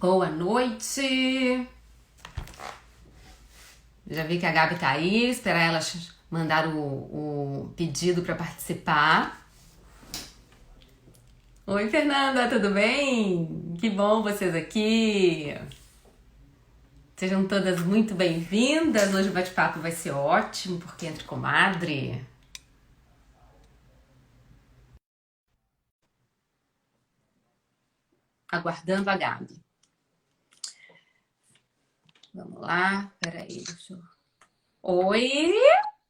Boa noite! Já vi que a Gabi tá aí, esperar ela mandar o pedido para participar. Oi, Fernanda, tudo bem? Que bom vocês aqui! Sejam todas muito bem-vindas. Hoje o bate-papo vai ser ótimo, porque entre comadre. Aguardando a Gabi. Vamos lá, peraí, deixa eu... Oi,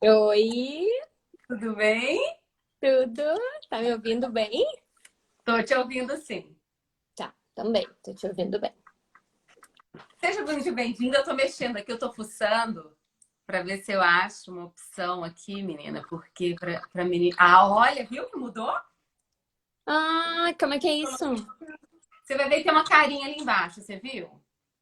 Oi, tudo bem? tudo? Tá me ouvindo bem? Tô te ouvindo sim. Tá, também, tô te ouvindo bem. Seja muito bem-vinda. Eu tô mexendo aqui, eu tô fuçando para ver se eu acho uma opção aqui, menina, porque para menina. Ah, olha, viu que mudou? Ah, como é que é isso? Você vai ver que tem uma carinha ali embaixo, você viu?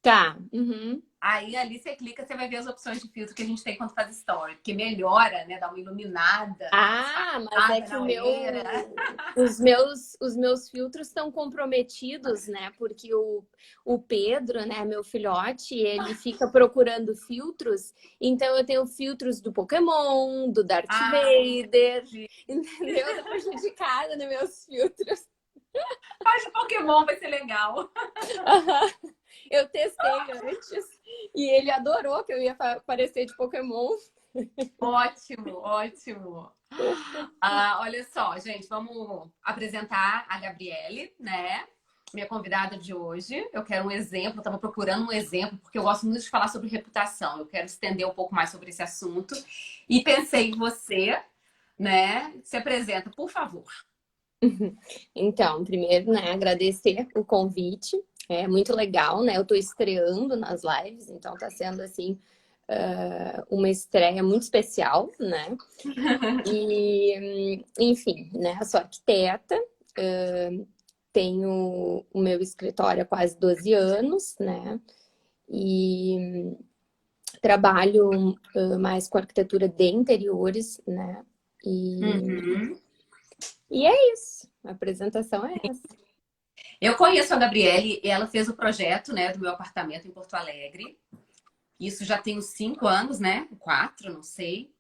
Tá, uhum. Aí ali você clica, você vai ver as opções de filtro que a gente tem quando faz story, porque melhora, né? Dá uma iluminada, dá uma Ah, mas é disfarçada que na olheira. os meus filtros estão comprometidos, né? Porque o Pedro, né, meu filhote, ele fica procurando filtros, então eu tenho filtros do Pokémon, do Darth Ah, Vader, entendi. entendeu? Eu tô prejudicada nos meus filtros. Faz de Pokémon, vai ser legal. Eu testei antes e ele adorou que eu ia aparecer de Pokémon. Ótimo, ótimo. Ah, olha só, gente, vamos apresentar a Gabriele, né? Minha convidada de hoje. Eu quero um exemplo, eu estava procurando um exemplo, porque eu gosto muito de falar sobre reputação. Eu quero estender um pouco mais sobre esse assunto. E pensei em você, né? Se apresenta, por favor. Então, primeiro, né, agradecer o convite. É muito legal, né? Eu tô estreando nas lives, então tá sendo assim uma estreia muito especial, né? E, enfim, né? Eu sou arquiteta, tenho o meu escritório há quase 12 anos, né? E trabalho mais com arquitetura de interiores, né? E, Uhum. e é isso. A apresentação é essa. Eu conheço a Gabriele e ela fez o projeto, né, do meu apartamento em Porto Alegre. Isso já tem uns 5 anos, né? 4, não sei.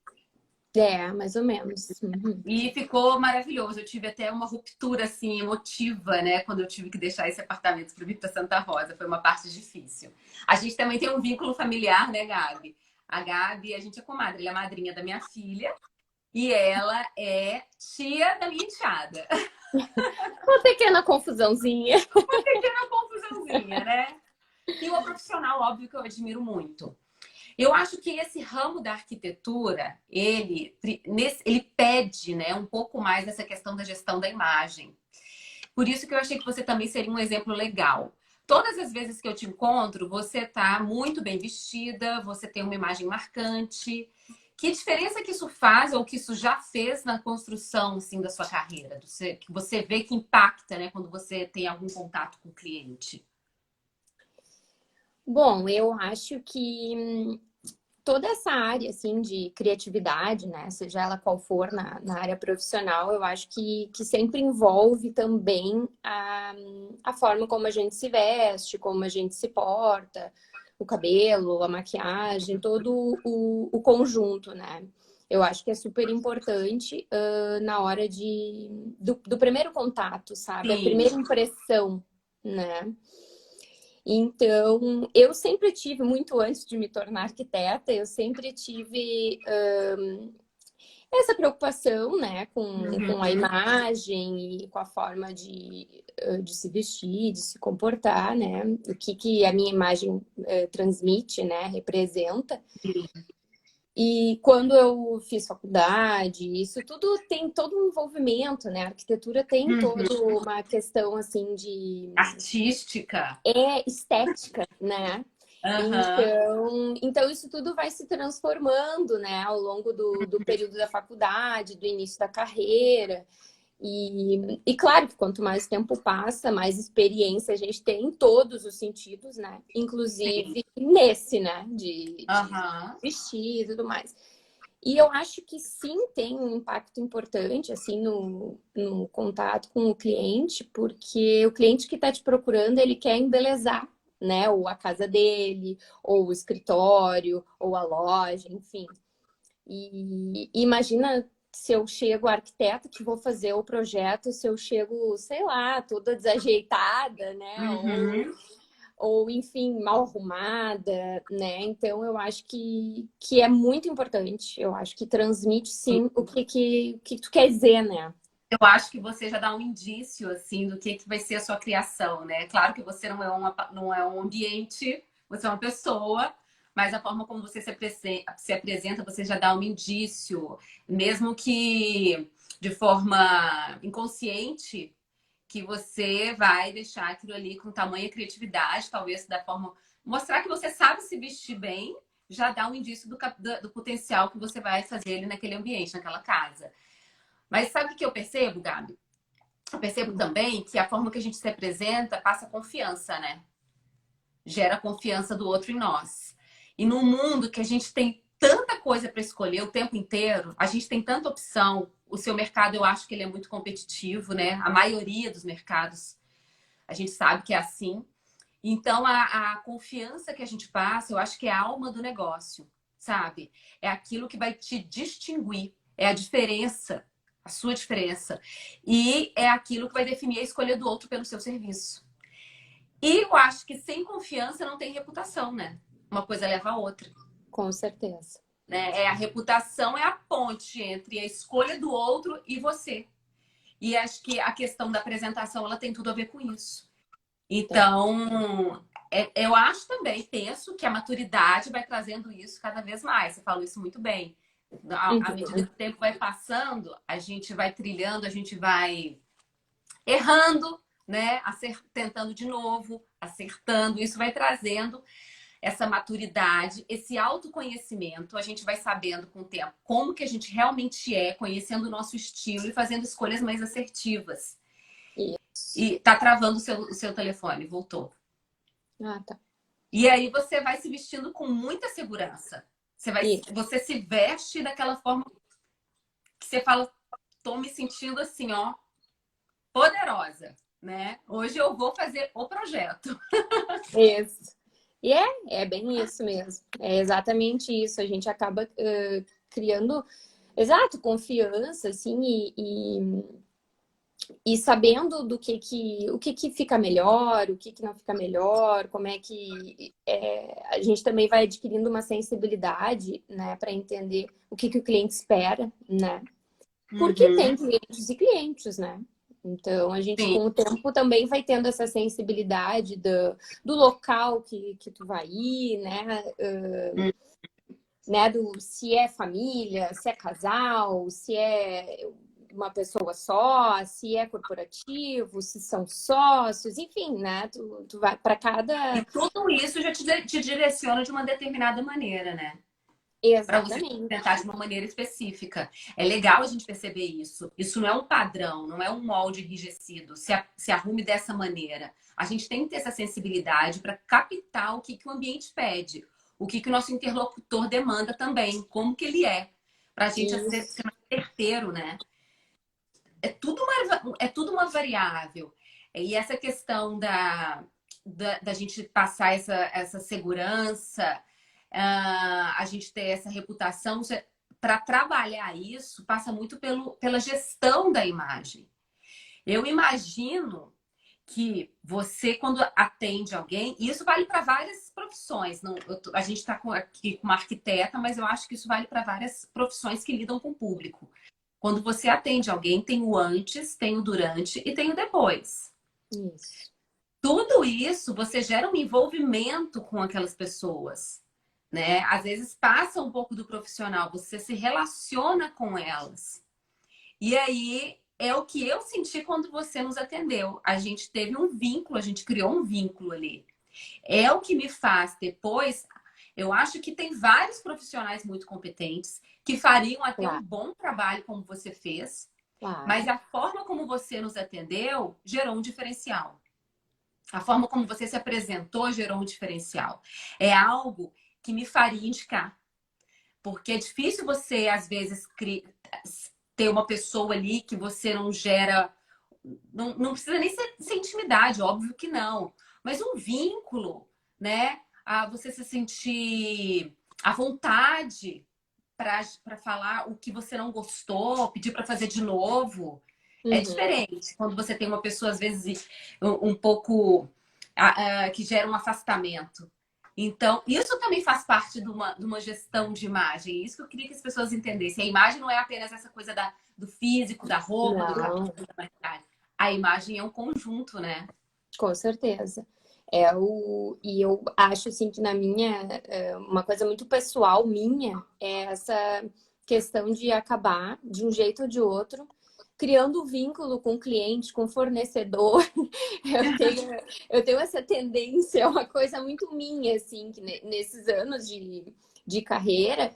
É, mais ou menos. Uhum. E ficou maravilhoso. Eu tive até uma ruptura assim emotiva, né, quando eu tive que deixar esse apartamento para vir para Santa Rosa. Foi uma parte difícil. A gente também tem um vínculo familiar, né, Gabi? A Gabi, a gente é comadre, ela é madrinha da minha filha e ela é tia da minha enteada. Uma pequena confusãozinha. Pequena confusãozinha, né? E uma profissional, óbvio, que eu admiro muito. Eu acho que esse ramo da arquitetura, ele pede, né, um pouco mais essa questão da gestão da imagem. Por isso que eu achei que você também seria um exemplo legal. Todas as vezes que eu te encontro, você tá muito bem vestida, você tem uma imagem marcante. Que diferença que isso faz ou que isso já fez na construção, assim, da sua carreira? Que você vê que impacta, né, quando você tem algum contato com o cliente? Bom, eu acho que toda essa área assim de criatividade, né, seja ela qual for na área profissional, eu acho que sempre envolve também a forma como a gente se veste, como a gente se porta, o cabelo, a maquiagem, todo o conjunto, né? Eu acho que é super importante na hora do primeiro contato, sabe? A Sim. primeira impressão, né? Então, eu sempre tive, muito antes de me tornar arquiteta, eu sempre tive essa preocupação, né, com a Uhum. imagem e com a forma de se vestir, de se comportar, né, o que a minha imagem transmite, né, representa. E quando eu fiz faculdade, isso tudo tem todo um envolvimento, né, a arquitetura tem toda Uhum. uma questão, assim, de Artística. estética, né? Aham. Então isso tudo vai se transformando, né, ao longo do período da faculdade, do início da carreira. E claro que quanto mais tempo passa, mais experiência a gente tem em todos os sentidos, né? Sim. Inclusive nesse, né? De Aham. vestir e tudo mais. E eu acho que sim tem um impacto importante, assim, no contato com o cliente, porque o cliente que está te procurando, ele quer embelezar, né? Ou a casa dele, ou o escritório, ou a loja, enfim. E imagina se eu chego arquiteta que vou fazer o projeto, se eu chego, sei lá, toda desajeitada, né? Uhum. Ou enfim, mal arrumada, né? Então eu acho que é muito importante. Eu acho que transmite sim o que tu quer dizer, né? Eu acho que você já dá um indício, assim, do que vai ser a sua criação, né? Claro que você não é um ambiente, você é uma pessoa, mas a forma como você se apresenta, você já dá um indício, mesmo que de forma inconsciente, que você vai deixar aquilo ali com tamanha criatividade, talvez da forma... Mostrar que você sabe se vestir bem, já dá um indício do potencial que você vai fazer ali naquele ambiente, naquela casa. Mas sabe o que eu percebo, Gabi? Eu percebo também que a forma que a gente se apresenta passa confiança, né? Gera confiança do outro em nós. E num mundo que a gente tem tanta coisa para escolher o tempo inteiro, a gente tem tanta opção. O seu mercado, eu acho que ele é muito competitivo, né? A maioria dos mercados, a gente sabe que é assim. Então, a confiança que a gente passa, eu acho que é a alma do negócio, sabe? É aquilo que vai te distinguir, é a diferença, a sua diferença. E é aquilo que vai definir a escolha do outro pelo seu serviço. E eu acho que sem confiança não tem reputação, né? Uma coisa leva a outra. Com certeza. Né? A reputação é a ponte entre a escolha do outro e você. E acho que a questão da apresentação ela tem tudo a ver com isso. É. Então, eu acho também, penso que a maturidade vai trazendo isso cada vez mais. Você falou isso muito bem. À medida que Uhum. o tempo vai passando, a gente vai trilhando, a gente vai errando, né? Tentando de novo, acertando. Isso vai trazendo essa maturidade, esse autoconhecimento. A gente vai sabendo com o tempo como que a gente realmente é, conhecendo o nosso estilo e fazendo escolhas mais assertivas. Isso. E tá travando o seu telefone, voltou. Ah, tá. E aí você vai se vestindo com muita segurança. Isso. Você se veste daquela forma que você fala, tô me sentindo assim, ó, poderosa, né? Hoje eu vou fazer o projeto. Isso. E é bem isso mesmo. É exatamente isso. A gente acaba criando, exato, confiança, assim, e sabendo o que fica melhor, o que não fica melhor, como é que a gente também vai adquirindo uma sensibilidade, né, para entender o que o cliente espera, né? Porque tem Uhum. clientes e clientes, né? Então, a gente, Sim, com o tempo, também vai tendo essa sensibilidade do local que tu vai ir, né? Né? Se é família, se é casal, se é uma pessoa só, se é corporativo, se são sócios, enfim, né? Tu vai para e cada... tudo isso já te direciona de uma determinada maneira, né? Para você se Exatamente. apresentar de uma maneira específica. É legal a gente perceber isso. Isso não é um padrão, não é um molde enrijecido. Se arrume dessa maneira. A gente tem que ter essa sensibilidade para captar o que o ambiente pede, o que o nosso interlocutor demanda também, como que ele é, para a gente ser Isso. mais certeiro, né? É tudo uma variável. E essa questão da gente passar essa segurança, a gente ter essa reputação, para trabalhar isso, passa muito pela gestão da imagem. Eu imagino que você, quando atende alguém, e isso vale para várias profissões. Não, a gente está aqui com uma arquiteta, mas eu acho que isso vale para várias profissões que lidam com o público. Quando você atende alguém, tem o antes, tem o durante e tem o depois. Isso. Tudo isso você gera um envolvimento com aquelas pessoas, né? Às vezes passa um pouco do profissional, você se relaciona com elas. E aí é o que eu senti quando você nos atendeu. A gente teve um vínculo, a gente criou um vínculo ali. É o que me faz depois. Eu acho que tem vários profissionais muito competentes que fariam até um Claro, bom trabalho como você fez, mas claro. a forma como você nos atendeu gerou um diferencial. A forma como você se apresentou gerou um diferencial. É algo que me faria indicar. Porque é difícil você, às vezes, ter uma pessoa ali que você não gera. Não precisa nem ser intimidade, óbvio que não. Mas um vínculo. né? A você se sentir à vontade para falar o que você não gostou, pedir para fazer de novo. É Uhum. diferente quando você tem uma pessoa, às vezes, um pouco que gera um afastamento. Então, isso também faz parte de uma gestão de imagem. Isso que eu queria que as pessoas entendessem. A imagem não é apenas essa coisa do físico, da roupa, do cabelo, Não, da maquiagem. A imagem é um conjunto, né? com certeza. E eu acho assim que uma coisa muito pessoal minha é essa questão de acabar de um jeito ou de outro criando vínculo com o cliente, com o fornecedor. Eu tenho, eu tenho essa tendência, é uma coisa muito minha, assim, que nesses anos de carreira,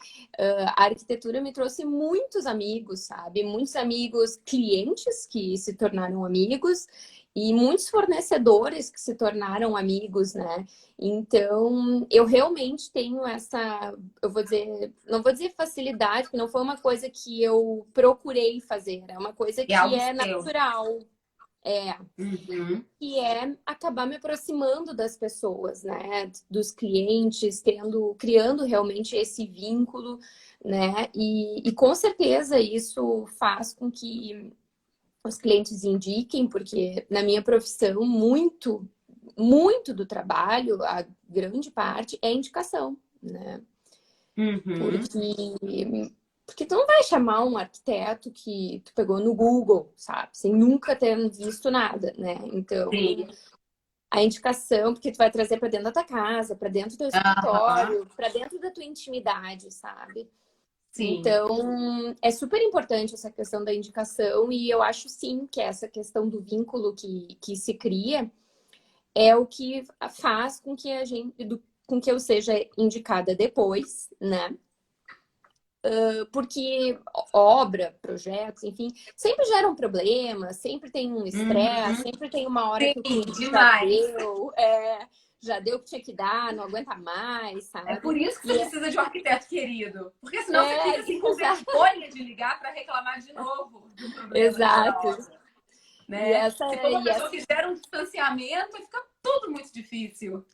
a arquitetura me trouxe muitos amigos, sabe? Muitos amigos clientes que se tornaram amigos e muitos fornecedores que se tornaram amigos, né? Então, eu realmente tenho eu vou dizer, não vou dizer facilidade, porque não foi uma coisa que eu procurei fazer, é uma coisa É que algo é seu. natural. É, Uhum. que é acabar me aproximando das pessoas, né? Dos clientes, criando realmente esse vínculo, né? E com certeza isso faz com que os clientes indiquem, porque na minha profissão, muito do trabalho, a grande parte, é indicação, né? Uhum. Porque tu não vai chamar um arquiteto que tu pegou no Google, sabe? Sem nunca ter visto nada, né? Então, Sim. a indicação, porque tu vai trazer para dentro da tua casa, para dentro do teu Aham. escritório, para dentro da tua intimidade, sabe? Sim. Então, é super importante essa questão da indicação e eu acho sim que essa questão do vínculo que se cria é o que faz com que com que eu seja indicada depois, né? Porque obra, projetos, enfim, sempre geram problemas, sempre tem um estresse, Uhum. sempre tem uma hora que o Sim, cliente demais. já deu o que tinha que dar, não aguenta mais, É sabe? por isso que você E precisa de um arquiteto querido. Porque senão você fica assim com exato, vergonha de ligar para reclamar de novo de um problema ali na exato. obra, E né? essa, Se for uma e pessoa essa, que gera um distanciamento, fica tudo muito difícil.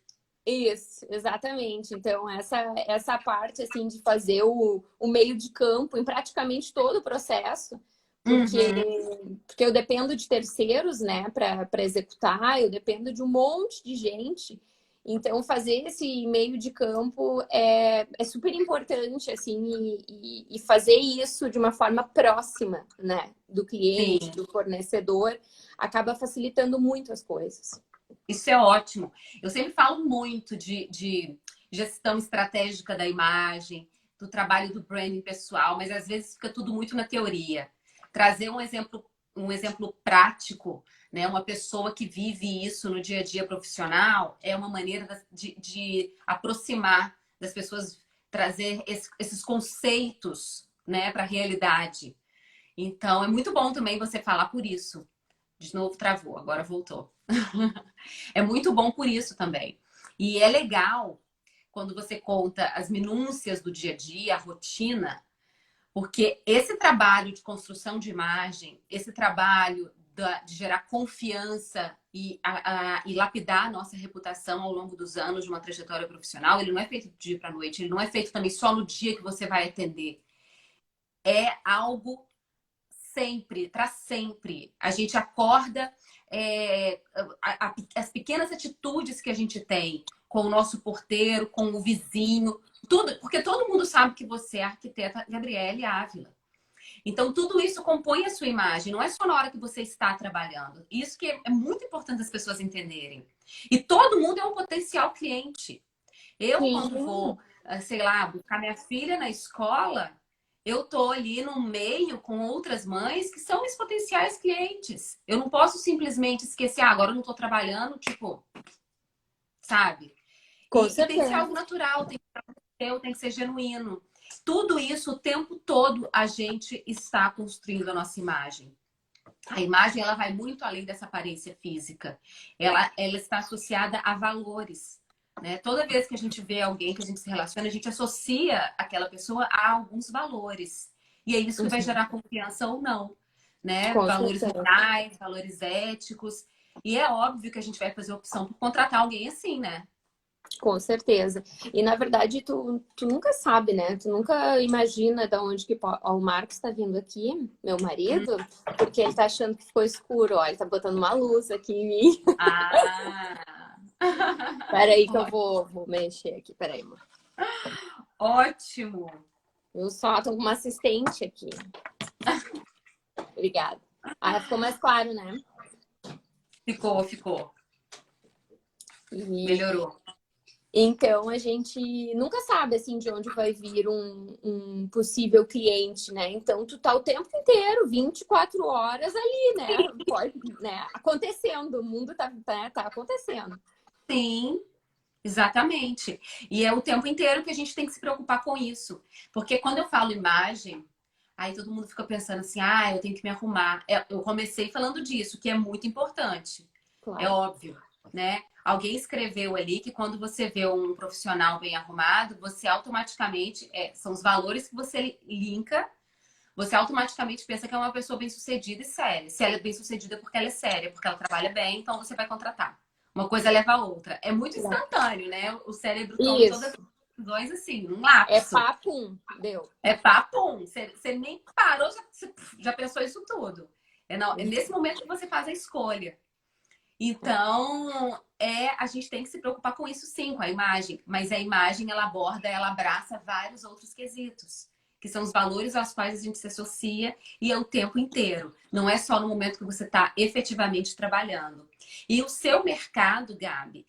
isso, exatamente. Então, essa parte, assim, de fazer o meio de campo em praticamente todo o processo, porque, Uhum. porque eu dependo de terceiros, né, para executar, eu dependo de um monte de gente. Então, fazer esse meio de campo é super importante, assim, e fazer isso de uma forma próxima, né, do cliente, Sim, do fornecedor, acaba facilitando muito as coisas. isso é ótimo. Eu sempre falo muito de gestão estratégica da imagem, do trabalho do branding pessoal, mas às vezes fica tudo muito na teoria. Trazer um exemplo prático, né? Uma pessoa que vive isso no dia a dia profissional é uma maneira de aproximar das pessoas, trazer esses conceitos, né, para a realidade. Então, é muito bom também você falar por isso. De novo travou, agora voltou. É muito bom por isso também. E é legal quando você conta as minúcias do dia a dia, a rotina, porque esse trabalho de construção de imagem, esse trabalho de gerar confiança e lapidar a nossa reputação ao longo dos anos de uma trajetória profissional, ele não é feito do dia para a noite, ele não é feito também só no dia que você vai atender. É algo sempre, para sempre. A gente acorda, as pequenas atitudes que a gente tem com o nosso porteiro, com o vizinho, tudo, porque todo mundo sabe que você é a arquiteta Gabriele Ávila. Então, tudo isso compõe a sua imagem, não é só na hora que você está trabalhando. Isso que é muito importante as pessoas entenderem. E todo mundo é um potencial cliente. Eu, quando Sim, vou, sei lá, buscar minha filha na escola, eu tô ali no meio com outras mães que são meus potenciais clientes. Eu não posso simplesmente esquecer, agora eu não tô trabalhando, tipo, sabe? com E tem que ser certeza. algo natural, tem que ser genuíno. Tudo isso, o tempo todo, a gente está construindo a nossa imagem. A imagem, ela vai muito além dessa aparência física. Ela está associada a valores. Né? Toda vez que a gente vê alguém que a gente se relaciona, a gente associa aquela pessoa a alguns valores. E é isso que vai Uhum, gerar confiança ou não. Né? com Valores certeza. morais, valores éticos. E é óbvio que a gente vai fazer opção por contratar alguém assim, né? Com certeza. E na verdade, tu nunca sabe, né? Tu nunca imagina de onde que. Ó, o Marcos está vindo aqui, meu marido, porque ele tá achando que ficou escuro. Ó, ele tá botando uma luz aqui em mim. Ah! Peraí que eu vou mexer aqui. Peraí, amor. Ótimo! Eu só tô com uma assistente aqui. Obrigada. Ah, ficou mais claro, né? Ficou, ficou. E Melhorou. então a gente nunca sabe assim de onde vai vir um possível cliente, né? Então tu tá o tempo inteiro, 24 horas ali, né? Pode, né? Acontecendo, o mundo tá acontecendo. Sim, exatamente. E é o tempo inteiro que a gente tem que se preocupar com isso. Porque quando eu falo imagem, aí todo mundo fica pensando assim, ah, eu tenho que me arrumar. Eu comecei falando disso, que é muito importante. É Claro. óbvio, né? Alguém escreveu ali que quando você vê um profissional bem arrumado, você automaticamente, são os valores que você linka, você automaticamente pensa que é uma pessoa bem-sucedida e séria. Se ela é bem-sucedida é porque ela é séria, porque ela trabalha bem, então você vai contratar. Uma coisa leva a outra. É muito instantâneo, né? O cérebro toma todas as Isso. decisões assim, num É lapso. papum, deu. É papum. Você nem parou, já pensou isso tudo. É nesse momento que você faz a escolha. Então, a gente tem que se preocupar com isso sim, com a imagem. Mas a imagem, ela aborda, ela abraça vários outros quesitos, que são os valores aos quais a gente se associa e é o tempo inteiro. Não é só no momento que você está efetivamente trabalhando. E o seu mercado, Gabi,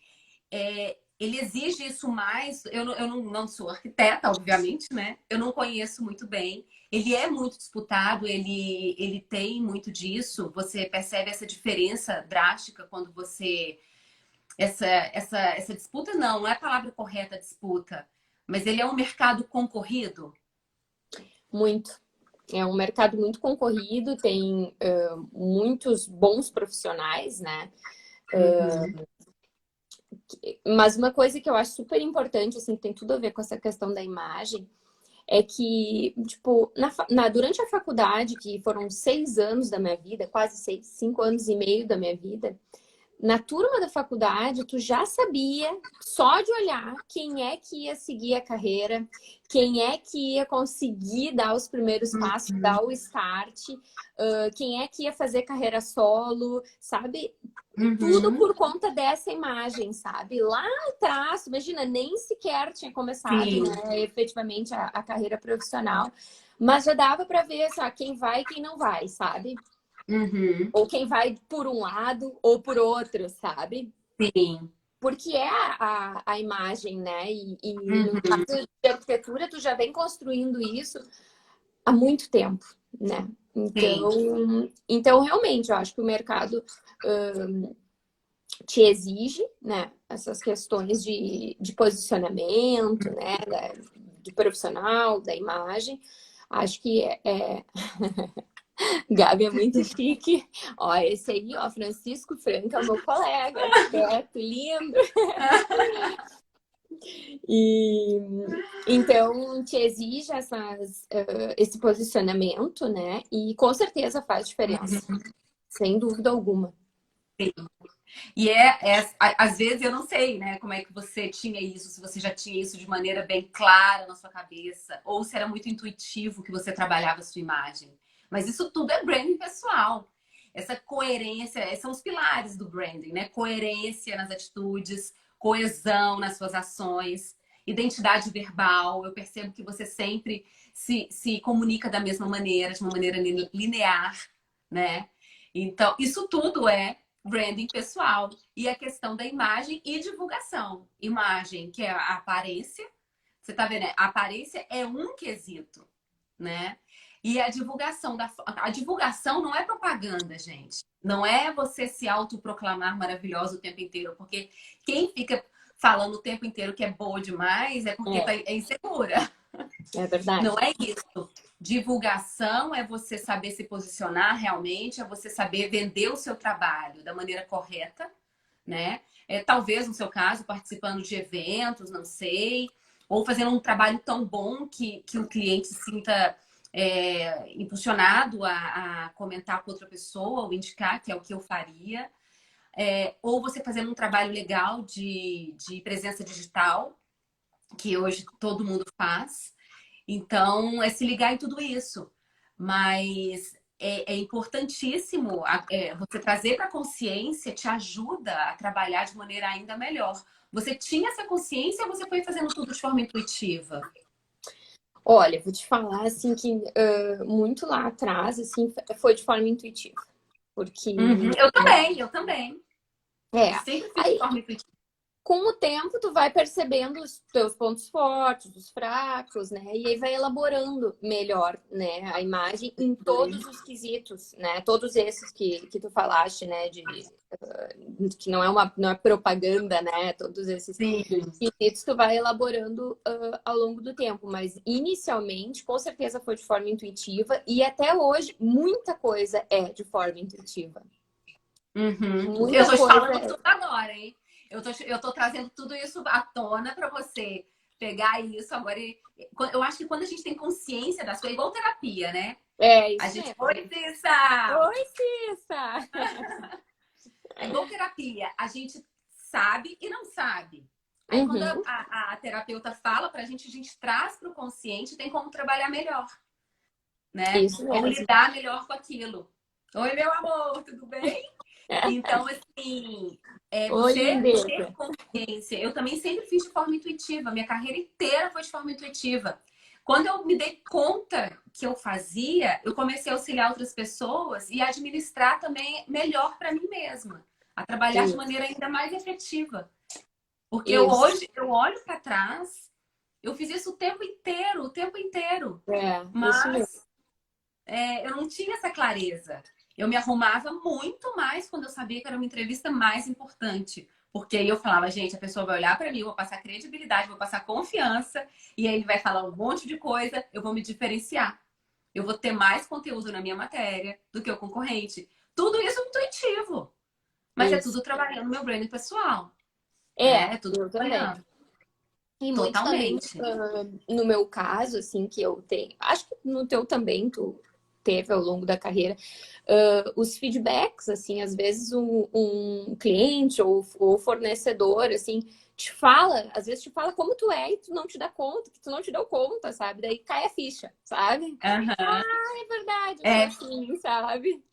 ele exige isso mais. Eu não sou arquiteta, obviamente, né? Eu não conheço muito bem. Ele é muito disputado, ele tem muito disso. Você percebe essa diferença drástica quando você. Essa disputa, não é a palavra correta, disputa, mas ele é um mercado concorrido. Muito. É um mercado muito concorrido, tem muitos bons profissionais, né? Uhum. Mas uma coisa que eu acho super importante, assim, que tem tudo a ver com essa questão da imagem, é que, tipo, durante a faculdade, que foram 6 anos da minha vida, quase 5 anos e meio da minha vida, na turma da faculdade, tu já sabia, só de olhar, quem é que ia seguir a carreira, quem é que ia conseguir dar os primeiros passos, dar o start, quem é que ia fazer carreira solo, sabe? Tudo Uhum. por conta dessa imagem, sabe? Lá atrás, imagina, nem sequer tinha começado, Sim. né, efetivamente a carreira profissional, mas já dava para ver, sabe, quem vai e quem não vai, sabe? Uhum. Ou quem vai por um lado ou por outro, sabe? Sim. Porque é a imagem, né? E no Uhum. caso de arquitetura, tu já vem construindo isso há muito tempo, né? Sim. Então realmente, eu acho que o mercado te exige, né? Essas questões de posicionamento, né? Do profissional, da imagem. Acho que Gabi é muito chique. Ó, esse aí, ó, Francisco Franca, é o meu colega, arquiteto, lindo. E então te exige esse posicionamento, né? E com certeza faz diferença, sem dúvida alguma. Sim. E às vezes eu não sei, né, como é que você tinha isso, se você já tinha isso de maneira bem clara na sua cabeça, ou se era muito intuitivo que você trabalhava a sua imagem. Mas isso tudo é branding pessoal. Essa coerência, esses são os pilares do branding, né? Coerência nas atitudes, coesão nas suas ações, identidade verbal. Eu percebo que você sempre se comunica da mesma maneira, de uma maneira linear, né? Então, isso tudo é branding pessoal e a questão da imagem e divulgação. Imagem, que é a aparência. Você tá vendo, né? A aparência é um quesito, né? E a divulgação não é propaganda, gente. Não é você se autoproclamar maravilhosa o tempo inteiro, porque quem fica falando o tempo inteiro que é boa demais é porque é insegura. É verdade. Não é isso. Divulgação é você saber se posicionar realmente, é você saber vender o seu trabalho da maneira correta, né? Talvez, no seu caso, participando de eventos, não sei, ou fazendo um trabalho tão bom que o cliente se sinta impulsionado a comentar com outra pessoa ou indicar, que é o que eu faria. ou você fazendo um trabalho legal de presença digital, que hoje todo mundo faz. Então, é se ligar em tudo isso. Mas é importantíssimo você trazer para a consciência, te ajuda a trabalhar de maneira ainda melhor. Você tinha essa consciência ou você foi fazendo tudo de forma intuitiva? Olha, vou te falar assim que muito lá atrás assim foi de forma intuitiva, porque Uhum. Eu também, eu também. é, Eu sempre fiz de aí forma intuitiva. com o tempo, tu vai percebendo os teus pontos fortes, os fracos, né? E aí vai elaborando melhor, né? A imagem em todos os quesitos, né? Todos esses que tu falaste, né? Que não é propaganda, né? Todos esses Sim. quesitos tu vai elaborando ao longo do tempo. Mas inicialmente, com certeza foi de forma intuitiva. E até hoje, muita coisa é de forma intuitiva. Uhum. Eu Muita tô te coisa falando é. tudo agora, hein? Eu tô trazendo tudo isso à tona para você pegar isso agora. Eu acho que quando a gente tem consciência das coisas, igual terapia, né? É A isso gente, oi, mesmo. Cissa! Oi, Cissa! É igual terapia. A gente sabe e não sabe. Aí quando Uhum, a terapeuta fala pra gente, a gente traz para o consciente, tem como trabalhar melhor, né? isso Como mesmo. lidar melhor com aquilo. Oi, meu amor, tudo bem? Então, assim, Oi, você ter lindeza. consciência. Eu também sempre fiz de forma intuitiva. Minha carreira inteira foi de forma intuitiva. Quando eu me dei conta que eu fazia, eu comecei a auxiliar outras pessoas e a administrar também melhor para mim mesma. A trabalhar de Isso, maneira ainda mais efetiva. Porque isso. hoje eu olho para trás, eu fiz isso o tempo inteiro, o tempo inteiro. É, isso mesmo. Mas eu não tinha essa clareza. Eu me arrumava muito mais quando eu sabia que era uma entrevista mais importante. Porque aí eu falava, gente, a pessoa vai olhar para mim, eu vou passar credibilidade, vou passar confiança, e aí ele vai falar um monte de coisa, eu vou me diferenciar. Eu vou ter mais conteúdo na minha matéria do que o concorrente. Tudo isso é intuitivo. Mas é Isso. tudo trabalhando no meu branding pessoal. É, Né? É tudo eu também. trabalhando. E muito também, Totalmente. no meu caso, assim, que eu tenho. Acho que no teu também, tu teve ao longo da carreira, os feedbacks, assim, às vezes um cliente ou fornecedor, assim, te fala, às vezes te fala como tu é e tu não te dá conta, que tu não te deu conta, sabe? Daí cai a ficha, sabe? Aham. É verdade, eu sou É, assim, sabe?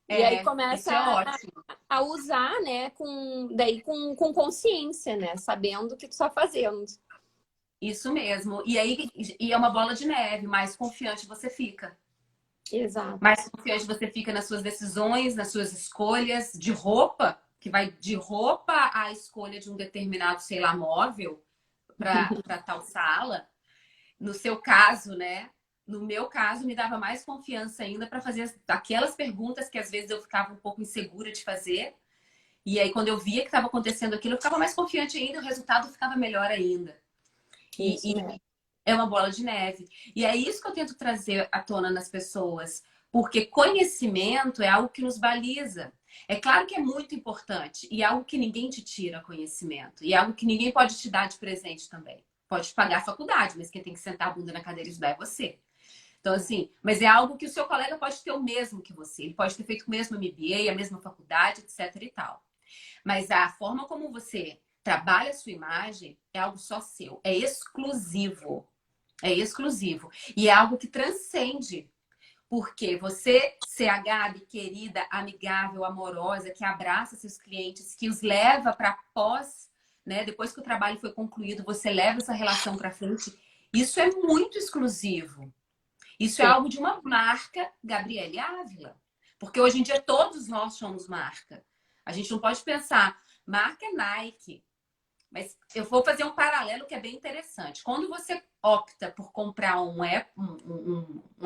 E aí isso começa é ótimo. a usar, né, com consciência, né? Sabendo o que tu está fazendo. Isso mesmo. E aí e é uma bola de neve, mais confiante você fica. Exato. Mais confiante você fica nas suas decisões, nas suas escolhas de roupa, que vai de roupa à escolha de um determinado, sei lá, móvel para tal sala. No seu caso, né? No meu caso, me dava mais confiança ainda para fazer aquelas perguntas que às vezes eu ficava um pouco insegura de fazer. E aí, quando eu via que estava acontecendo aquilo, eu ficava mais confiante ainda, o resultado ficava melhor ainda. Isso E mesmo. é uma bola de neve. E é isso que eu tento trazer à tona nas pessoas, porque conhecimento é algo que nos baliza. É claro que é muito importante e é algo que ninguém te tira conhecimento. E é algo que ninguém pode te dar de presente também. Pode pagar a faculdade, mas quem tem que sentar a bunda na cadeira e estudar é você. Então, assim, mas é algo que o seu colega pode ter o mesmo que você. Ele pode ter feito o mesmo MBA, a mesma faculdade, etc e tal. Mas a forma como você trabalha a sua imagem é algo só seu. É exclusivo. É exclusivo. E é algo que transcende. Porque você ser a Gabi querida, amigável, amorosa, que abraça seus clientes, que os leva para pós, né? Depois que o trabalho foi concluído, você leva essa relação para frente. Isso é muito exclusivo. Isso é Sim. algo de uma marca Gabriele Ávila. Porque hoje em dia todos nós somos marca. A gente não pode pensar, marca é Nike. Mas eu vou fazer um paralelo que é bem interessante. Quando você opta por comprar um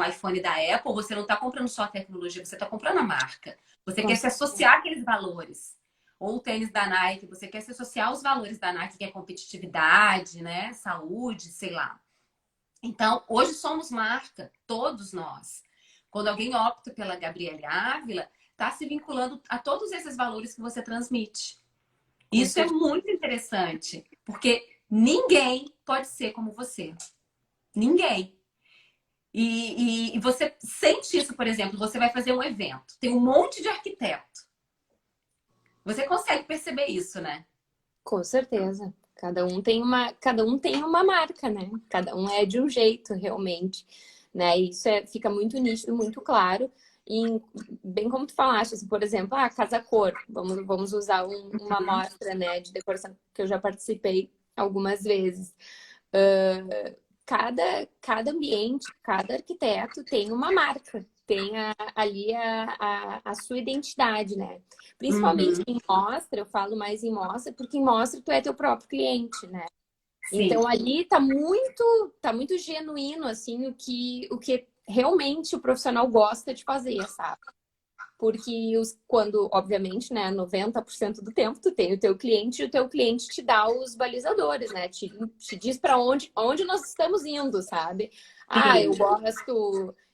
iPhone da Apple, você não está comprando só a tecnologia, você está comprando a marca. Você quer se associar àqueles valores. Ou o tênis da Nike, você quer se associar aos valores da Nike, que é competitividade, né? Saúde, sei lá. Então, hoje somos marca, todos nós. Quando alguém opta pela Gabriele Ávila, está se vinculando a todos esses valores que você transmite. Com Isso é certeza. muito interessante, porque ninguém pode ser como você. Ninguém. E você sente isso, por exemplo, você vai fazer um evento, tem um monte de arquiteto. Você consegue perceber isso, né? Com certeza. Cada um tem uma marca, né? Cada um é de um jeito, realmente, né? Isso fica muito nítido, muito claro. E bem como tu falaste, assim, por exemplo, casa cor. Vamos usar uma Uhum. amostra, né, de decoração que eu já participei algumas vezes. Ah, cada ambiente, cada arquiteto tem uma marca, tem ali a sua identidade, né? Principalmente Uhum. em mostra, eu falo mais em mostra, porque em mostra tu é teu próprio cliente, né? Sim. Então ali tá muito genuíno, assim, o que realmente o profissional gosta de fazer, sabe? Porque quando, obviamente, né, 90% do tempo tu tem o teu cliente e o teu cliente te dá os balizadores, né? Te diz para onde nós estamos indo, sabe? Ah, Sim.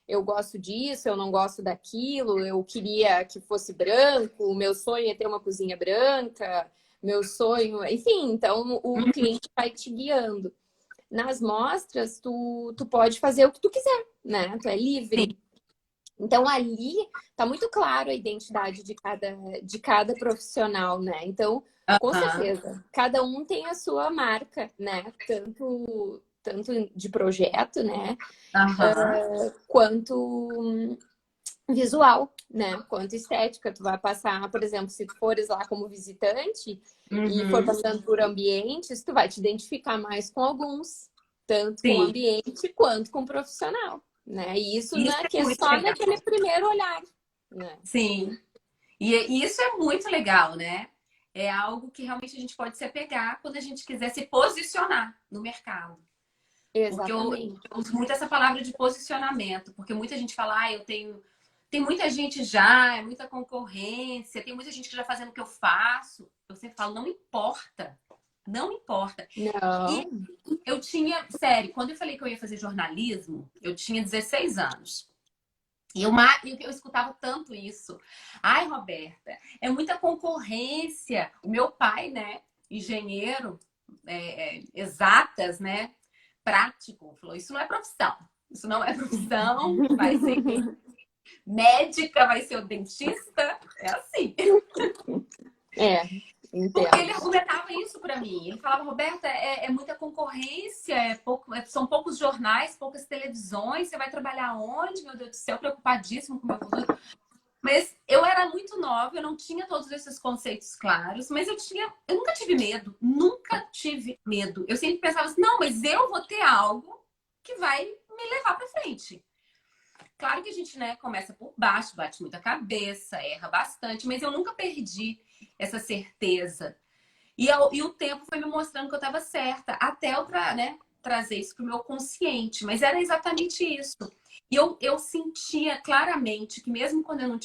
eu gosto disso, eu não gosto daquilo, eu queria que fosse branco, o meu sonho é ter uma cozinha branca, meu sonho, enfim, então o cliente vai te guiando. Nas mostras, tu pode fazer o que tu quiser, né? Tu é Sim. livre. Então, ali está muito claro a identidade de cada profissional, né? Então, com Aham. certeza, cada um tem a sua marca, né? Tanto de projeto, né? Aham. Quanto visual, né? Quanto estética. Tu vai passar, por exemplo, se tu fores lá como visitante e for Uhum. passando por ambientes, tu vai te identificar mais com alguns, tanto com o Sim. ambiente quanto com o profissional, né? E isso Isso não é é que é muito só legal. naquele primeiro olhar, né? Sim. E isso é muito legal, né? É algo que realmente a gente pode se apegar quando a gente quiser se posicionar no mercado. Porque Exatamente. eu uso muito essa palavra de posicionamento, porque muita gente fala, eu tenho. Tem muita gente já, é muita concorrência, tem muita gente que já fazendo o que eu faço. Eu sempre falo, não importa. Não importa. E Não. eu tinha, sério, quando eu falei que eu ia fazer jornalismo, eu tinha 16 anos. E eu escutava tanto isso. Ai, Roberta, é muita concorrência. O meu pai, né, engenheiro, exatas, né, prático, falou: isso não é profissão. Isso não é profissão. Vai ser médica, vai ser o dentista. É assim. É, Porque ele entendo. argumentava isso para mim. Ele falava, Roberta, é muita concorrência, são poucos jornais, poucas televisões, você vai trabalhar onde? Meu Deus do céu, preocupadíssimo com o meu futuro. Mas eu era muito nova, eu não tinha todos esses conceitos claros, mas eu nunca tive medo, nunca tive medo. Eu sempre pensava assim, não, mas eu vou ter algo que vai me levar para frente. Claro que a gente, né, começa por baixo, bate muita cabeça, erra bastante, mas eu nunca perdi essa certeza. E o tempo foi me mostrando que eu estava certa, até eu né, trazer isso para o meu consciente. Mas era exatamente isso. E eu sentia claramente que mesmo quando eu não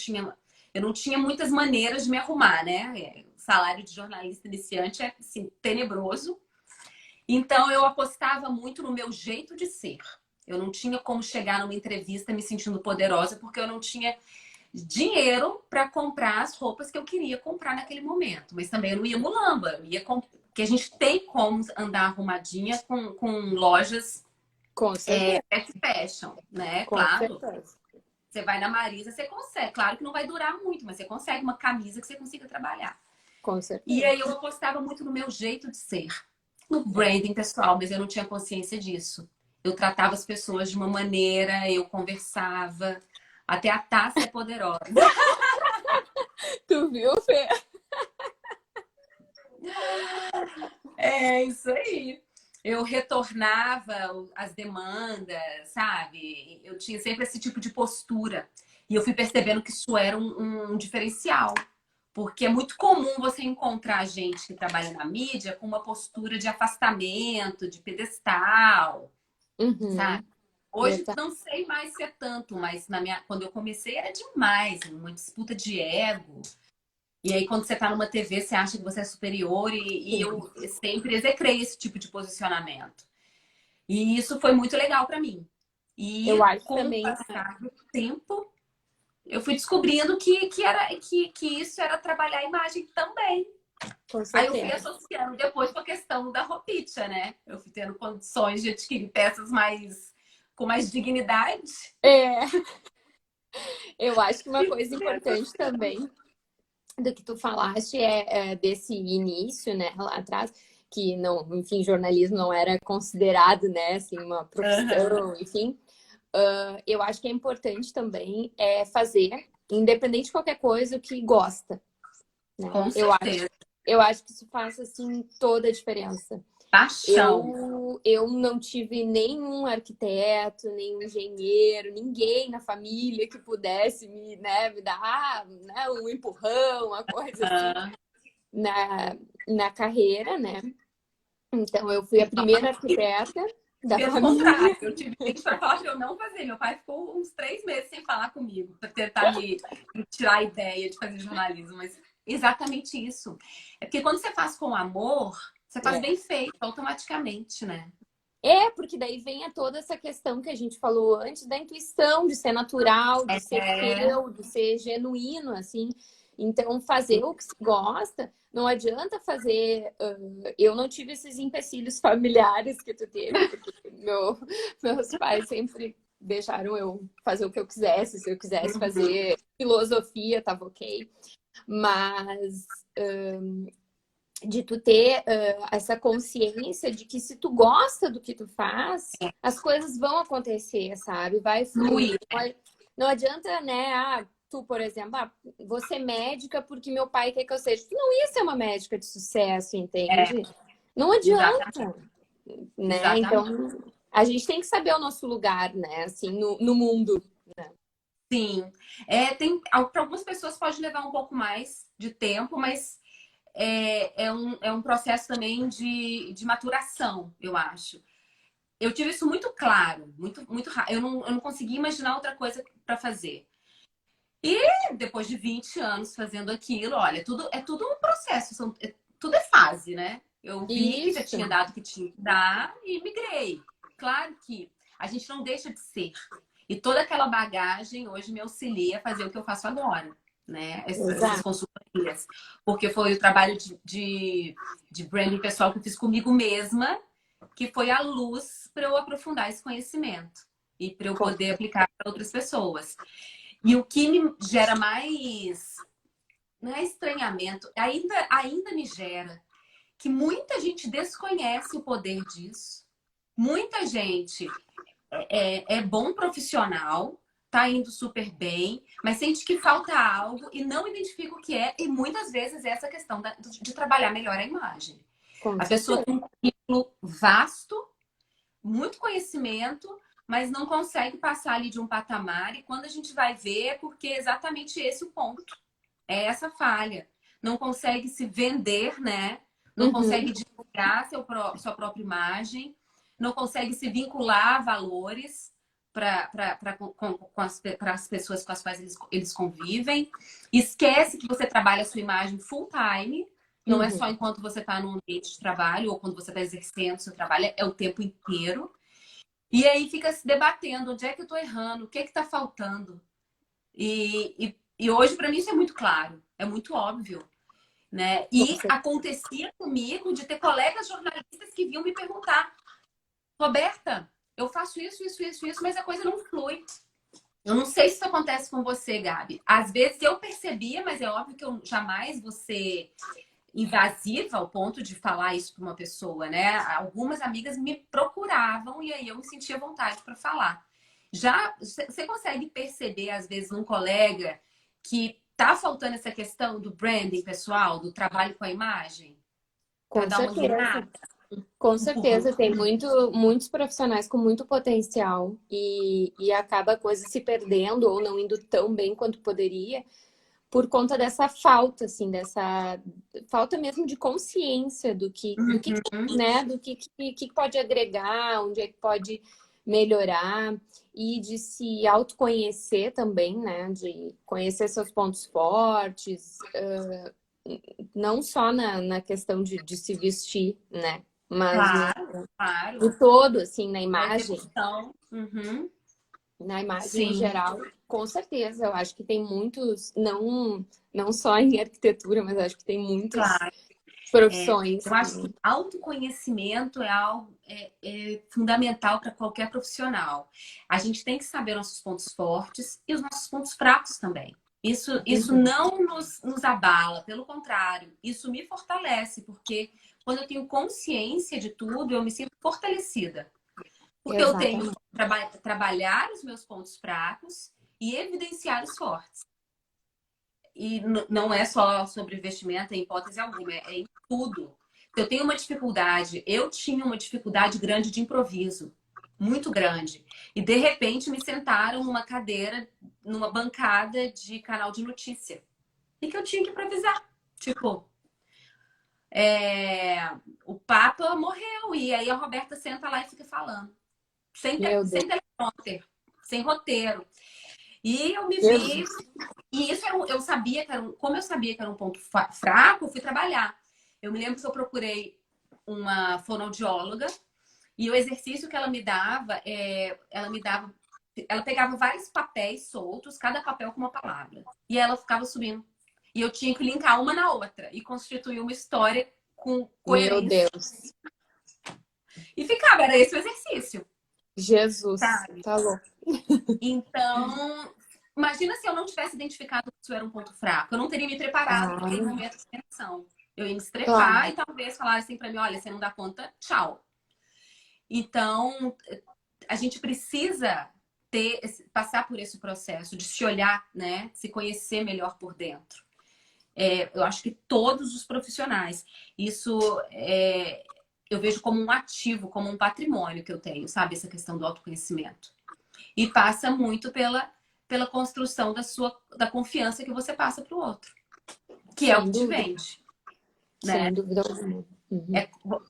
tinha muitas maneiras de me arrumar, né? O salário de jornalista iniciante é assim, tenebroso. Então eu apostava muito no meu jeito de ser. Eu não tinha como chegar numa entrevista me sentindo poderosa, porque eu não tinha dinheiro para comprar as roupas que eu queria comprar naquele momento. Mas também eu não ia mulamba, eu ia porque a gente tem como andar arrumadinha com lojas Com certeza, fast fashion, né? com Claro. certeza. Você vai na Marisa, você consegue. Claro que não vai durar muito, mas você consegue uma camisa que você consiga trabalhar. Com E certeza. aí eu apostava muito no meu jeito de ser, no branding pessoal, mas eu não tinha consciência disso. Eu tratava as pessoas de uma maneira, eu conversava. Até a Tássia é poderosa. Tu viu, Fê? É isso aí. Eu retornava as demandas, sabe? Eu tinha sempre esse tipo de postura. E eu fui percebendo que isso era um diferencial. Porque é muito comum você encontrar gente que trabalha na mídia com uma postura de afastamento, de pedestal, sabe? Uhum, Hoje verdade. não sei mais se é tanto, mas quando eu comecei era demais, uma disputa de ego. E aí, quando você está numa TV, você acha que você é superior, e Sim. eu sempre execrei esse tipo de posicionamento. E isso foi muito legal para mim. Eu E acho com o também, passar do tempo, eu fui descobrindo que isso era trabalhar a imagem também. com Aí eu fui certeza. associando depois com a questão da roupinha, né? Eu fui tendo condições de adquirir peças com mais dignidade. É, eu acho que uma E coisa fui importante associando. também do que tu falaste desse início, né, lá atrás, que não, enfim, jornalismo não era considerado, né, assim, uma Aham. profissão, enfim. Eu acho que é importante também fazer, independente de qualquer coisa, o que gosta, né? Com certeza. Eu acho que isso faz, assim, toda a diferença. Paixão. Eu não tive nenhum arquiteto, nenhum engenheiro, ninguém na família que pudesse me dar, né, um empurrão, uma coisa assim Ah, na, na carreira, né? Então eu fui a primeira arquiteta da pelo contrário, família. eu tive gente para falar para eu não fazer. Meu pai ficou uns 3 meses sem falar comigo, para tentar me tirar a ideia de fazer jornalismo. Mas exatamente isso. É porque quando você faz com amor, você faz É. bem feito, automaticamente, né? Porque daí vem toda essa questão que a gente falou antes da intuição, de ser natural, de ser É, teu, de ser genuíno, assim. Então, fazer o que se gosta, não adianta fazer. Eu não tive esses empecilhos familiares que tu teve, porque meus pais sempre deixaram eu fazer o que eu quisesse. Se eu quisesse uhum, fazer filosofia, tava ok. Mas de tu ter essa consciência de que se tu gosta do que tu faz, as coisas vão acontecer, sabe? Vai fluir. fluir. Não adianta, né? Tu, por exemplo, vou ser médica porque meu pai quer que eu seja. Tu não ia ser uma médica de sucesso, É, entende? Não exatamente, adianta, né? Então, exatamente. a gente tem que saber o nosso lugar, né? Assim, no mundo. Sim. Para algumas pessoas pode levar um pouco mais de tempo, mas é um processo também de maturação, eu acho. Eu tive isso muito claro, muito rápido. Eu não conseguia imaginar outra coisa para fazer. E depois de 20 anos fazendo aquilo, olha, tudo um processo, tudo é fase, né? Eu vi que já Isso, tinha dado o que tinha que dar e migrei. Claro que a gente não deixa de ser. E toda aquela bagagem hoje me auxilia a fazer o que eu faço agora, né? Essas exato. consultorias. Porque foi o trabalho de branding pessoal que eu fiz comigo mesma, que foi a luz para eu aprofundar esse conhecimento e para eu poder aplicar para outras pessoas. E o que me gera mais, não é estranhamento, ainda me gera que muita gente desconhece o poder disso. Muita gente é bom profissional, tá indo super bem, mas sente que falta algo e não identifica o que é, e muitas vezes é essa questão de trabalhar melhor a imagem. Com A pessoa certeza. tem um currículo vasto, muito conhecimento, mas não consegue passar ali de um patamar, e quando a gente vai ver é porque é exatamente esse o ponto. É essa falha. Não consegue se vender, né? Não Uhum, consegue divulgar sua própria imagem, não consegue se vincular a valores para as pessoas com as quais eles convivem. Esquece que você trabalha a sua imagem full time, não é só uhum. enquanto você está no ambiente de trabalho ou quando você está exercendo seu trabalho, é o tempo inteiro. E aí fica se debatendo onde é que eu estou errando, o que é que está faltando. E hoje, para mim, isso é muito claro, é muito óbvio, né? Com E certeza. acontecia comigo de ter colegas jornalistas que vinham me perguntar: Roberta, eu faço isso, mas a coisa não flui. Eu não sei se isso acontece com você, Gabi. Às vezes eu percebia, mas é óbvio que eu jamais vou ser invasiva ao ponto de falar isso para uma pessoa, né? Algumas amigas me procuravam e aí eu me sentia vontade para falar. Já você consegue perceber, às vezes, num colega que tá faltando essa questão do branding pessoal, do trabalho com a imagem, para Com dar uma certeza. guinada? Com certeza, tem muitos profissionais com muito potencial e acaba a coisa se perdendo ou não indo tão bem quanto poderia por conta dessa falta, assim, dessa falta mesmo de consciência do que, Uhum. né, do que pode agregar, onde é que pode melhorar e de se autoconhecer também, né, de conhecer seus pontos fortes, não só na questão de se vestir, né? Mas Claro, claro. no todo, assim, Na execução. Uhum. na imagem em Sim, geral, com certeza. Eu acho que tem muitos, não só em arquitetura, mas acho que tem muitas claro. profissões Eu acho que autoconhecimento é algo fundamental para qualquer profissional. A gente tem que saber nossos pontos fortes e os nossos pontos fracos também. Isso não nos abala, pelo contrário, isso me fortalece, porque quando eu tenho consciência de tudo, eu me sinto fortalecida. Porque eu tenho Exatamente. que trabalhar os meus pontos fracos e evidenciar os fortes. E não é só sobre investimento, em hipótese alguma, é em tudo. Eu tenho uma dificuldade, eu tinha uma dificuldade grande de improviso, muito grande. E de repente me sentaram numa cadeira, numa bancada de canal de notícia. E que eu tinha que improvisar. Tipo, o Papa morreu, e aí a Roberta senta lá e fica falando. Meu Sem Deus. teleprompter, sem roteiro. E eu me vi. Jesus. E isso eu sabia que era como eu sabia que era um ponto fraco, eu fui trabalhar. Eu me lembro que eu procurei uma fonoaudióloga e o exercício que ela me dava, ela pegava vários papéis soltos, cada papel com uma palavra. E ela ficava subindo. E eu tinha que linkar uma na outra e constituir uma história com Meu coerência. Deus. E ficava, era esse o exercício. Jesus. Sabe? Tá louco. Então, imagina se eu não tivesse identificado que isso era um ponto fraco. Eu não teria me preparado para aquele Claro. momento de tensão. Eu ia me estrepar Claro. e talvez falar assim para mim, olha, você não dá conta, tchau. Então, a gente precisa passar por esse processo de se olhar, né? Se conhecer melhor por dentro. Eu acho que todos os profissionais, isso eu vejo como um ativo, como um patrimônio que eu tenho, sabe? Essa questão do autoconhecimento. E passa muito pela construção da confiança que você passa para o outro. Que é o Sem que te dúvida. vende, né? Sem dúvida alguma. Uhum.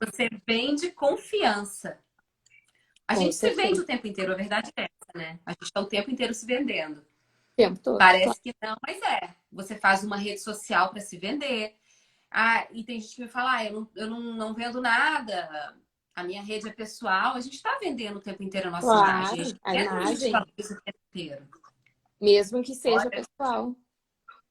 Você vende confiança. A Com gente se vende certeza. o tempo inteiro, a verdade é essa, né? A gente está o tempo inteiro se vendendo. O tempo todo. Claro. Parece que não, mas é. Você faz uma rede social para se vender. Ah, e tem gente que me fala, eu não vendo nada. A minha rede é pessoal. A gente está vendendo o tempo inteiro a nossa imagem. A Claro. gente A quer que a gente imagem, valorize o tempo inteiro. mesmo que seja Olha, pessoal.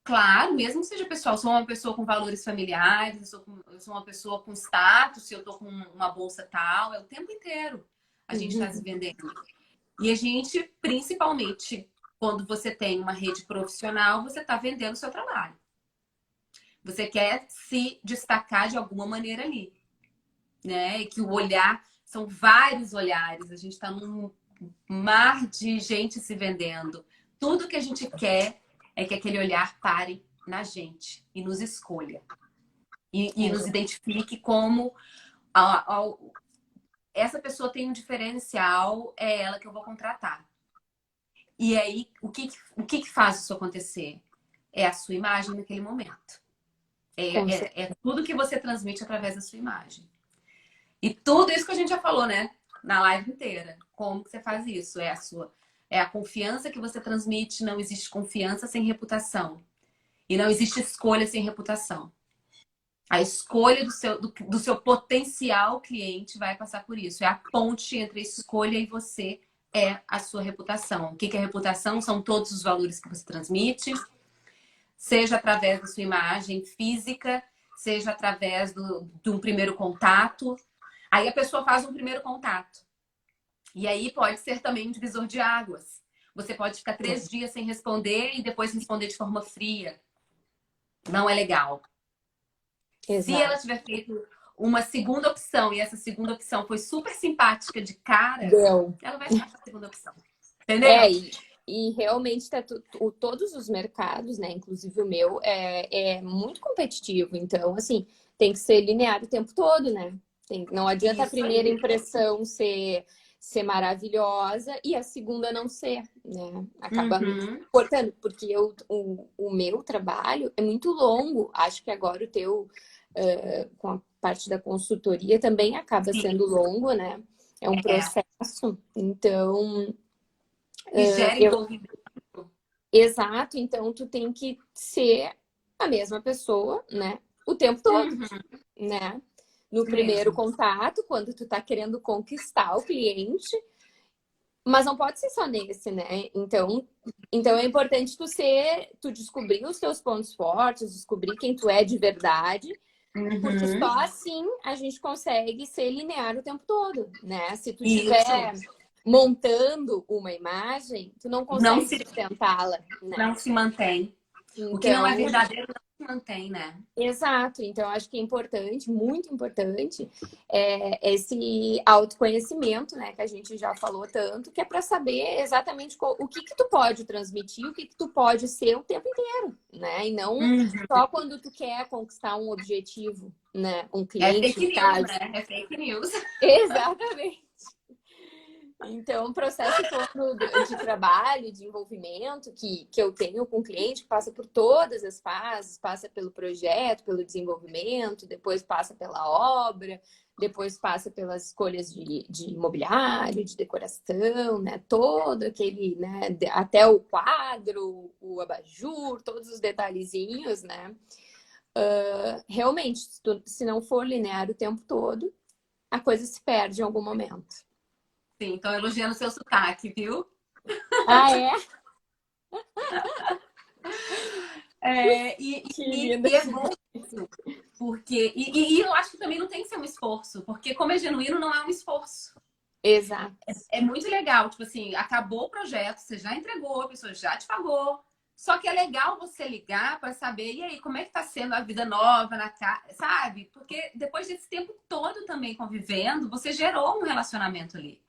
claro, mesmo que seja pessoal, eu sou uma pessoa com valores familiares, eu sou uma pessoa com status, se eu tô com uma bolsa tal, é o tempo inteiro a gente está se Uhum. vendendo. E a gente, principalmente, quando você tem uma rede profissional, você está vendendo o seu trabalho. Você quer se destacar de alguma maneira ali, né? E que o olhar, são vários olhares, a gente está num mar de gente se vendendo. Tudo que a gente quer é que aquele olhar pare na gente e nos escolha. E nos identifique como essa pessoa tem um diferencial, é ela que eu vou contratar. E aí, o que faz isso acontecer? É a sua imagem naquele momento. Com certeza. É tudo que você transmite através da sua imagem. E tudo isso que a gente já falou, né? Na live inteira. Como que você faz isso? É a confiança que você transmite. Não existe confiança sem reputação. E não existe escolha sem reputação. A escolha do seu potencial cliente vai passar por isso. É a ponte entre a escolha e você, é a sua reputação. O que é reputação? São todos os valores que você transmite, seja através da sua imagem física, seja através de um primeiro contato. Aí a pessoa faz um primeiro contato. E aí pode ser também um divisor de águas. Você pode ficar 3 dias sem responder e depois responder de forma fria. Não é legal. Se ela Exato. tiver feito uma segunda opção e essa segunda opção foi super simpática de cara, Deu. ela vai ficar com a segunda opção. Entendeu? E realmente todos os mercados, né, inclusive o meu, é muito competitivo. Então, assim, tem que ser linear o tempo todo, né? Não adianta a Isso primeira aí. impressão ser maravilhosa e a segunda não ser, né? Acaba cortando, porque o meu trabalho é muito longo. Acho que agora o teu, com a parte da consultoria, também acaba sendo longo, né? É um processo. Então, E gera envolvimento. exato. Então, tu tem que ser a mesma pessoa, né? O tempo todo, né? No primeiro contato, quando tu tá querendo conquistar o cliente, mas não pode ser só nesse, né? Então é importante tu descobrir os teus pontos fortes, descobrir quem tu é de verdade, porque só assim a gente consegue ser linear o tempo todo, né? Se tu estiver montando uma imagem, tu não consegue sustentá-la, né? Não se mantém. O que não é Então, verdadeiro não se mantém, né? exato. Então, acho que é importante, muito importante, esse autoconhecimento, né, que a gente já falou tanto, que é para saber exatamente o que que tu pode transmitir, o que que tu pode ser o tempo inteiro, né? E não só quando tu quer conquistar um objetivo, né? Um É cliente, fake no news, caso. né? É fake news. Exatamente. Então, o processo todo de trabalho, de envolvimento que eu tenho com o cliente, passa por todas as fases, passa pelo projeto, pelo desenvolvimento, depois passa pela obra, depois passa pelas escolhas de imobiliário, de decoração, né? Todo aquele, né? Até o quadro, o abajur, todos os detalhezinhos, né? Realmente, se não for linear o tempo todo, a coisa se perde em algum momento. Sim, então elogiando seu sotaque, viu? Ah, é? É, Que linda. e é bom isso, porque. E eu acho que também não tem que ser um esforço, porque como é genuíno, não é um esforço. Exato. É muito legal, tipo assim, acabou o projeto, você já entregou, a pessoa já te pagou. Só que é legal você ligar para saber, e aí, como é que tá sendo a vida nova na casa, sabe? Porque depois desse tempo todo também convivendo, você gerou um relacionamento ali.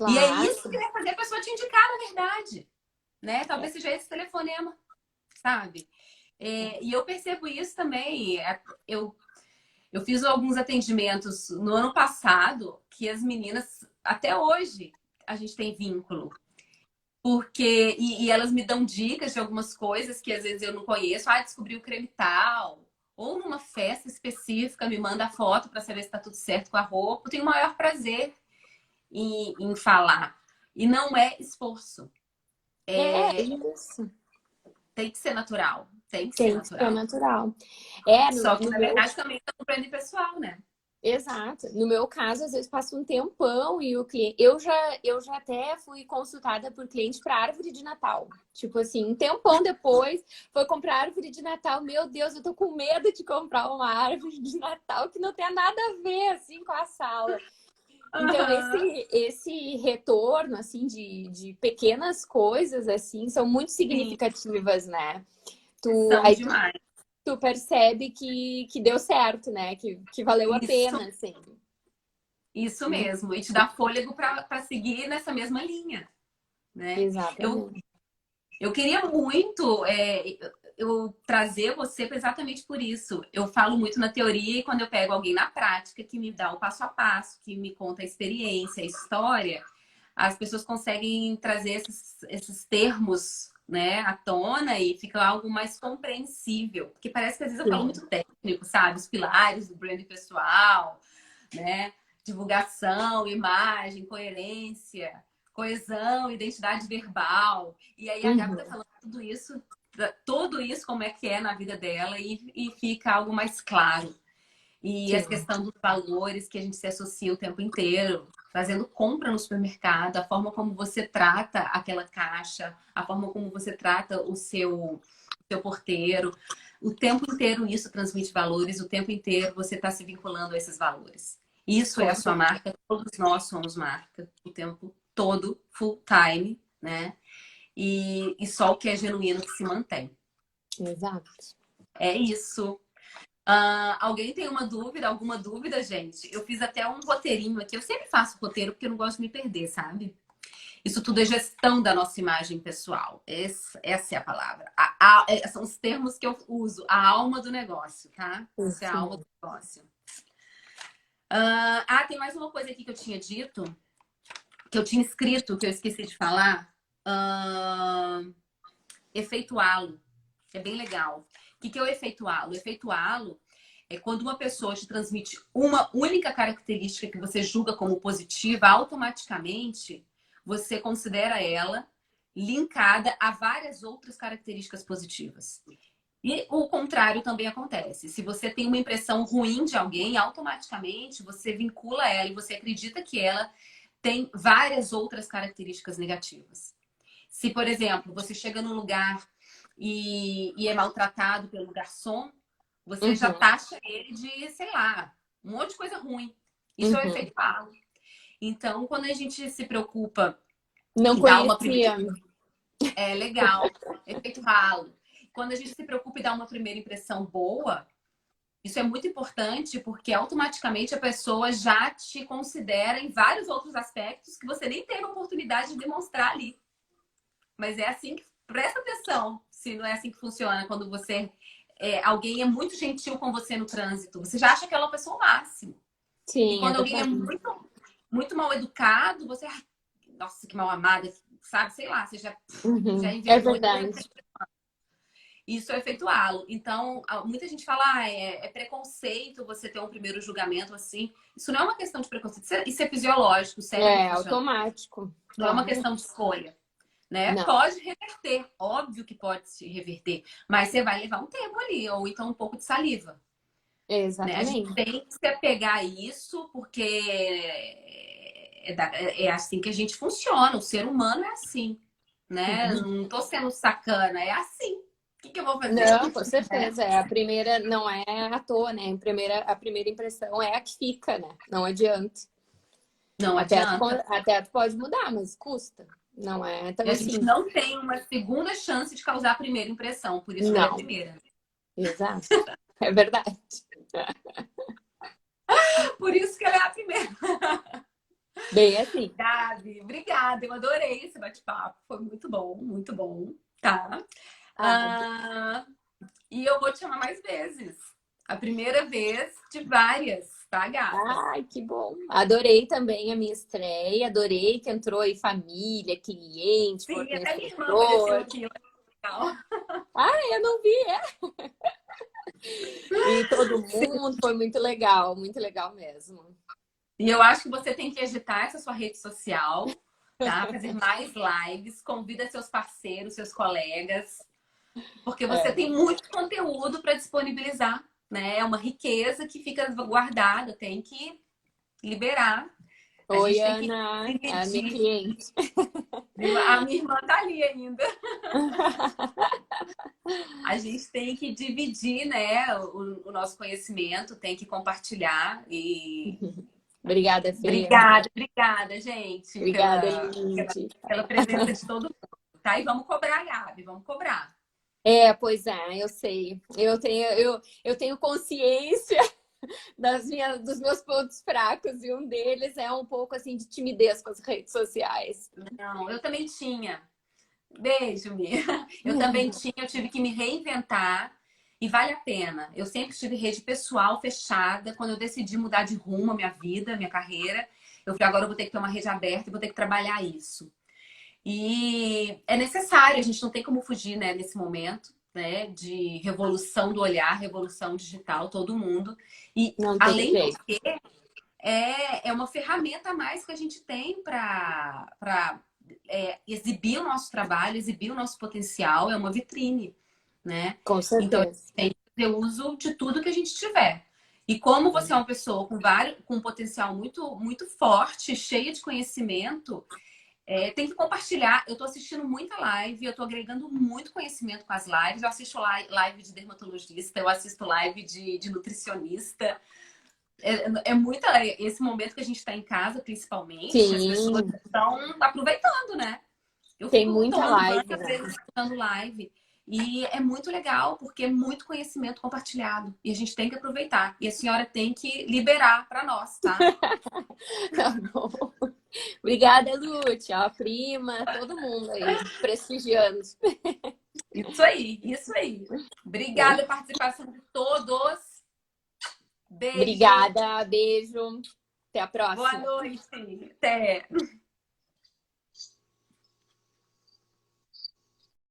E é isso que Claro. vai fazer a pessoa te indicar, na verdade, né? Talvez seja esse telefonema, sabe? E eu percebo isso também. Eu fiz alguns atendimentos no ano passado que as meninas, até hoje, a gente tem vínculo. Porque, e elas me dão dicas de algumas coisas que às vezes eu não conheço. Ah, descobri o creme tal. Ou numa festa específica, me manda a foto para saber se está tudo certo com a roupa. Eu tenho o maior prazer em falar. E não é esforço. É isso. Tem que ser natural. Tem que ser Tem que ser natural. natural. É, Só que, no na meu. verdade, também é um brand pessoal, né? Exato. No meu caso, às vezes passa um tempão e o cliente. Eu já até fui consultada por cliente para árvore de Natal. Tipo assim, um tempão depois, foi comprar árvore de Natal. Meu Deus, eu tô com medo de comprar uma árvore de Natal que não tenha nada a ver, assim, com a sala. Então, Aham. esse retorno, assim, de pequenas coisas, assim, são muito Sim, significativas, né? Tu, são aí tu, demais. tu percebe que deu certo, né? Que valeu a Isso, pena, assim. isso Hum, mesmo. E te dá fôlego para seguir nessa mesma linha, né? Eu, Exatamente. eu queria muito eu trazer você exatamente por isso. Eu falo muito na teoria e quando eu pego alguém na prática que me dá o passo a passo, que me conta a experiência, a história, as pessoas conseguem trazer esses termos, né, à tona e fica algo mais compreensível. Porque parece que às vezes eu falo Sim. muito técnico, sabe? Os pilares do branding pessoal, né? Divulgação, imagem, coerência, coesão, identidade verbal. E aí a Gabi tá Uhum. falando tudo isso como é que é na vida dela e fica algo mais claro. E essa Sim. questão dos valores que a gente se associa o tempo inteiro, fazendo compra no supermercado, a forma como você trata aquela caixa, a forma como você trata o seu porteiro. O tempo inteiro isso transmite valores, o tempo inteiro você está se vinculando a esses valores. Isso é a Com sua certeza. marca, todos nós somos marca, o tempo todo, full time, né? E só o que é genuíno que se mantém. Exato. É isso. Alguém tem alguma dúvida, gente? Eu fiz até um roteirinho aqui. Eu sempre faço roteiro porque eu não gosto de me perder, sabe? Isso tudo é gestão da nossa imagem pessoal. Essa é a palavra. São os termos que eu uso. A alma do negócio, tá? Isso é a Isso alma do mesmo. negócio. Tem mais uma coisa aqui que eu tinha dito, que eu tinha escrito, que eu esqueci de falar. Efeito halo. É bem legal. O que é o efeito halo? O efeito halo é quando uma pessoa te transmite uma única característica que você julga como positiva, automaticamente você considera ela linkada a várias outras características positivas. E o contrário também acontece. Se você tem uma impressão ruim de alguém, automaticamente você vincula ela e você acredita que ela tem várias outras características negativas. Se, por exemplo, você chega num lugar e é maltratado pelo garçom, você já Uhum. taxa ele de, sei lá, um monte de coisa ruim. Isso é o Uhum. efeito halo. Então, quando a gente se preocupa Não em dar uma conhecia. primeira, é legal, efeito halo. quando a gente se preocupa em dar uma primeira impressão boa, isso é muito importante porque automaticamente a pessoa já te considera em vários outros aspectos que você nem teve a oportunidade de demonstrar ali. Mas é assim que... Presta atenção se não é assim que funciona quando você... alguém é muito gentil com você no trânsito. Você já acha aquela pessoa o máximo. E Sim, é quando alguém é verdade. muito mal educado, você... Nossa, que mal amada, sabe? Sei lá, você já É envergonha. verdade. Isso é efeituá-lo. Então, muita gente fala, é preconceito você ter um primeiro julgamento assim. Isso não é uma questão de preconceito, isso é fisiológico, o cérebro É funciona. automático. Não é uma Claro. questão de escolha, né? Não, Pode reverter, óbvio que pode se reverter, mas você vai levar um tempo ali, ou então um pouco de saliva, né? A gente exatamente. tem que se apegar a isso, porque é assim que a gente funciona, o ser humano é assim, né? Não tô sendo sacana, é assim. O que eu vou fazer? Não, com Né? certeza. É, a primeira não é à toa, né? A primeira impressão é a que fica, né? Não adianta. Não Até tu, adianta. até tu pode mudar, mas custa. Não é E tão a gente simples. não tem uma segunda chance de causar a primeira impressão, por isso que ela é a Não, primeira. exato. É verdade. Por isso que ela é a primeira. Bem assim. Gabi, obrigada. Eu adorei esse bate-papo. Foi muito bom, tá? Ah, Ah, e eu vou te chamar mais vezes. A primeira vez de várias, tá, gata? ai, que bom. Adorei também a minha estreia. Adorei que entrou aí família, cliente, Sim, até minha irmã apareceu fornecedor. aqui. Legal. Ah, eu não vi, é? E todo mundo foi muito legal mesmo. E eu acho que você tem que agitar essa sua rede social, tá? Fazer mais lives, convida seus parceiros, seus colegas, porque você É. tem muito conteúdo para disponibilizar, né? É uma riqueza que fica guardada, tem que liberar. A Oi, gente tem que Ana, a minha dividir. cliente. A minha irmã tá ali ainda. A gente tem que dividir, né, o nosso conhecimento, tem que compartilhar e Obrigada, Fê. obrigada, gente, Obrigada, pela, gente. pela presença de todo mundo, tá? E vamos cobrar, Gabi, vamos cobrar. É, pois é, eu sei. Eu tenho consciência dos meus pontos fracos e um deles é um pouco assim de timidez com as redes sociais. Não, eu também tinha. Beijo, Mia. Eu também tinha, eu tive que me reinventar e vale a pena. Eu sempre tive rede pessoal fechada. Quando eu decidi mudar de rumo a minha vida, a minha carreira, eu falei, agora eu vou ter que ter uma rede aberta e vou ter que trabalhar isso. E é necessário, a gente não tem como fugir, né, nesse momento, né, de revolução do olhar, revolução digital, todo mundo. E Não tem além do jeito. que, é uma ferramenta a mais que a gente tem para exibir o nosso trabalho, exibir o nosso potencial, é uma vitrine, né? Com Então, a certeza. gente tem que fazer uso de tudo que a gente tiver. E como você é uma pessoa com um potencial muito forte, cheia de conhecimento, tem que compartilhar. Eu estou assistindo muita live, eu estou agregando muito conhecimento com as lives. Eu assisto live de dermatologista, eu assisto live de nutricionista. É muita. Esse momento que a gente está em casa, principalmente, as pessoas Sim, estão aproveitando, né? Eu tem fico muita tomando banho, live, às né? vezes, escutando live. E é muito legal, porque é muito conhecimento compartilhado. E a gente tem que aproveitar. E a senhora tem que liberar para nós, tá? Tá bom. Obrigada, Lúcia, a prima, todo mundo aí, prestigiando. Isso aí, isso aí. Obrigada pela participação de todos. Beijo. Obrigada, beijo. Até a Boa próxima. noite. Até.